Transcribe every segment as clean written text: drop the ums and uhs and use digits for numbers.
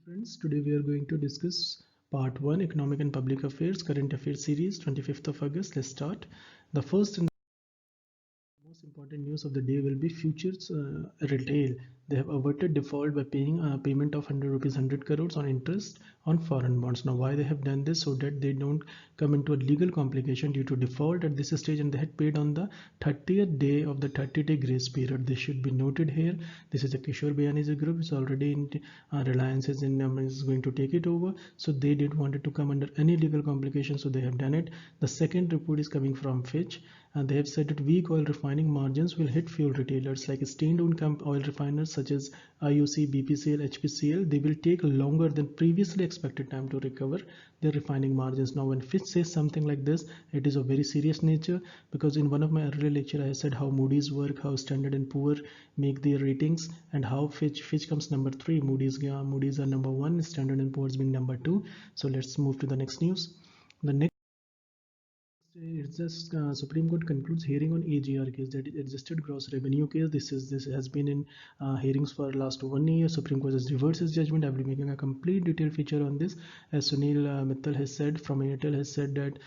Friends, today we are going to discuss part 1 Economic and Public Affairs Current Affairs Series 25th of August. Let's start. The first and most important news of the day will be futures retail. They have averted default by paying a payment of 100 rupees 100 crores on interest on foreign bonds. Now why they have done this? So that they don't come into a legal complication due to default at this stage, and they had paid on the 30th day of the 30-day grace period. This should be noted here. This is a Kishore Bayani's group. It's already in Reliance is going to take it over, so they didn't want it to come under any legal complication, so they have done it. The second report is coming from Fitch, and they have said that weak oil refining margins will hit fuel retailers like state-owned oil refiners such as IOC, BPCL, HPCL. They will take longer than previously expected time to recover their refining margins. Now when Fitch says something like this, it is of very serious nature, because in one of my earlier lecture I said how Moody's work, how Standard and Poor make their ratings, and how Fitch comes number 3. Moody's are number 1, Standard and Poor's being number 2. So let's move to the next news. The next, it's just Supreme Court concludes hearing on AGR case, that is adjusted gross revenue case. This has been in hearings for last 1 year. Supreme Court has reversed its judgment. I will be making a complete detailed feature on this. As Sunil Mittal has said from Airtel, has said that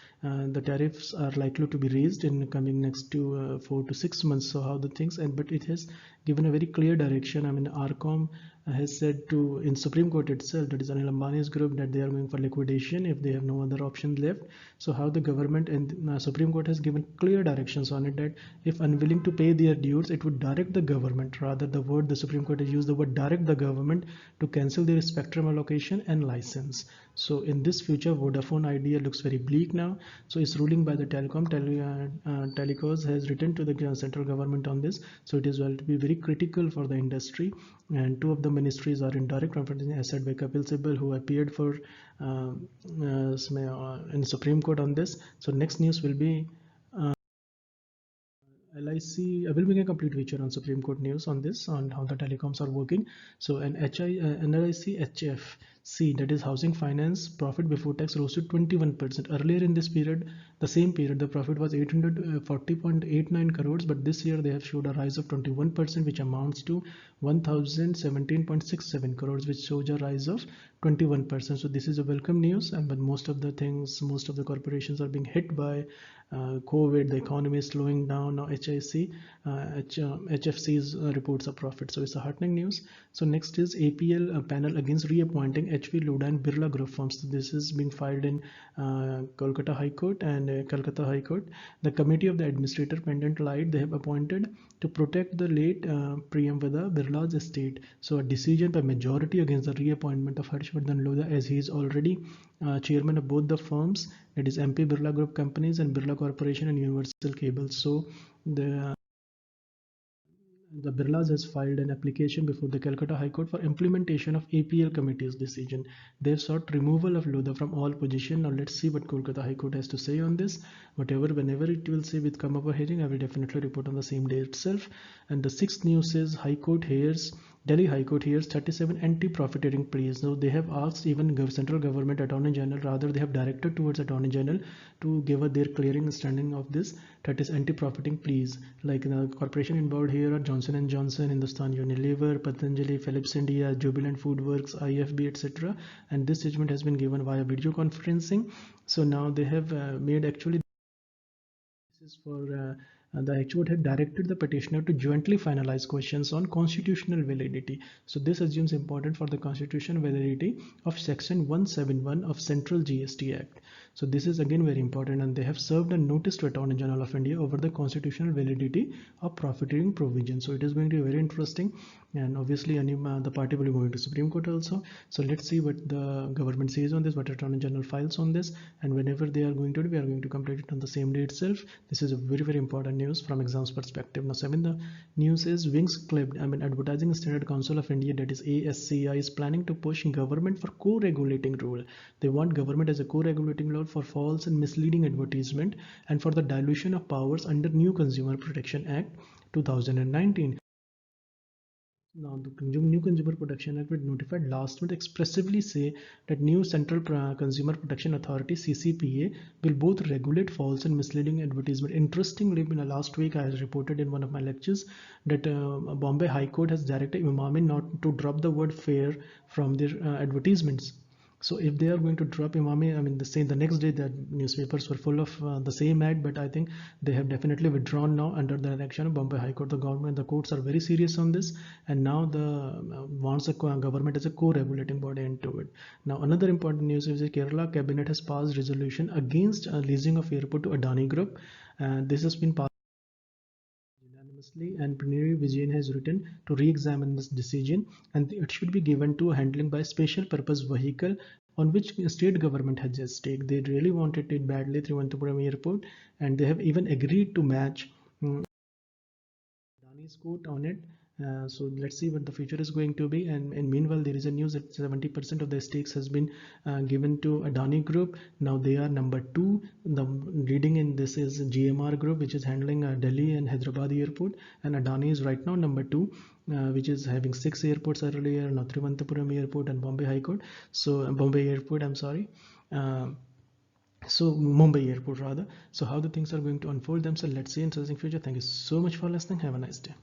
the tariffs are likely to be raised in coming next 4 to 6 months. So how the things, and but it has given a very clear direction. I mean, RCOM has said to in Supreme Court itself, that is Anil Ambani's group, that they are going for liquidation if they have no other option left. So how the government and Supreme Court has given clear directions on it, that if unwilling to pay their dues, it would direct the government, rather the Supreme Court has used the word direct the government to cancel their spectrum allocation and license. So in this future, Vodafone Idea looks very bleak now. So it's ruling by the Telecos has written to the central government on this. So it is well to be very critical for the industry, and two of the ministries are in direct confrontation, as said by Kapil Sibal, who appeared for in Supreme Court on this. So next news will be LIC. I will make a complete feature on Supreme Court news on this, on how the telecoms are working. So an LIC HFC, that is housing finance, profit before tax rose to 21%. Earlier in this period, the same period, the profit was 840.89 crores, but this year they have showed a rise of 21%, which amounts to 1017.67 crores, which shows a rise of 21%. So this is a welcome news, and but most of the corporations are being hit by COVID. The economy is slowing down. Now HFC's reports of profit, so it's a heartening news. So next is APL panel against reappointing HV, LUDA and Birla Group firms. So this is being filed in Kolkata High Court and Kolkata High Court. The committee of the administrator pendant lied they have appointed to protect the late Priyamvada Birla's estate. So a decision by majority against the reappointment of Harshvardhan Lodha, as he is already chairman of both the firms, that is MP Birla Group Companies and Birla Corporation and Universal Cables. So the Birlas has filed an application before the Calcutta High Court for implementation of APL committee's decision. They've sought removal of Lodha from all position. Now let's see what Kolkata High Court has to say on this. Whenever it will say with come up a hearing, I will definitely report on the same day itself. And the sixth news is Delhi High Court hears 37 anti-profiteering pleas. Now they have asked even central government, Attorney General, rather they have directed towards Attorney General to give their clearing standing of this, that is anti-profiting pleas. Like the corporation involved here are Johnson & Johnson, Hindustan Unilever, Patanjali, Philips India, Jubilant Foodworks, IFB, etc. And this judgment has been given via video conferencing. So now they have made actually this is for the High Court had directed the petitioner to jointly finalize questions on constitutional validity. So this assumes important for the constitutional validity of Section 171 of Central GST Act. So this is again very important, and they have served a notice to Attorney General of India over the constitutional validity of profiteering provision. So it is going to be very interesting, and obviously the party will be going to Supreme Court also. So let's see what the government says on this, what Attorney General files on this, and whenever they are going to do, we are going to complete it on the same day itself. This is a very important news from exams perspective. Now 7, the news is wings clipped. I mean, Advertising Standard Council of India, that is ASCI, is planning to push government for co-regulating rule. They want government as a co-regulating law for false and misleading advertisement and for the dilution of powers under new Consumer Protection Act 2019. Now, the New Consumer Protection Act was notified last month expressively say that new Central Consumer Protection Authority (CCPA) will both regulate false and misleading advertisement. Interestingly, in the last week, I reported in one of my lectures that Bombay High Court has directed Imami not to drop the word fair from their advertisements. So if they are going to drop Imami, I mean, the next day that newspapers were full of the same ad, but I think they have definitely withdrawn now under the direction of Bombay High Court. The courts are very serious on this, and now the wants the government as a co-regulating body into it. Now, another important news is the Kerala cabinet has passed resolution against leasing of airport to Adani Group. This has been passed unanimously, and Pranay Vijayan has written to re-examine this decision, and it should be given to handling by special purpose vehicle on which state government has a stake. They really wanted it badly, Thiruvananthapuram Airport, and they have even agreed to match Adani's quote on it. So let's see what the future is going to be. And meanwhile, there is a news that 70% of the stakes has been given to Adani Group. Now they are number two. The leading in this is GMR Group, which is handling Delhi and Hyderabad airport, and Adani is right now number two. Which is having 6 airports earlier, now Thiruvananthapuram Airport and Bombay High Court. So Bombay Airport, I'm sorry. So Mumbai Airport rather. So how the things are going to unfold themselves, let's see in searching future. Thank you so much for listening. Have a nice day.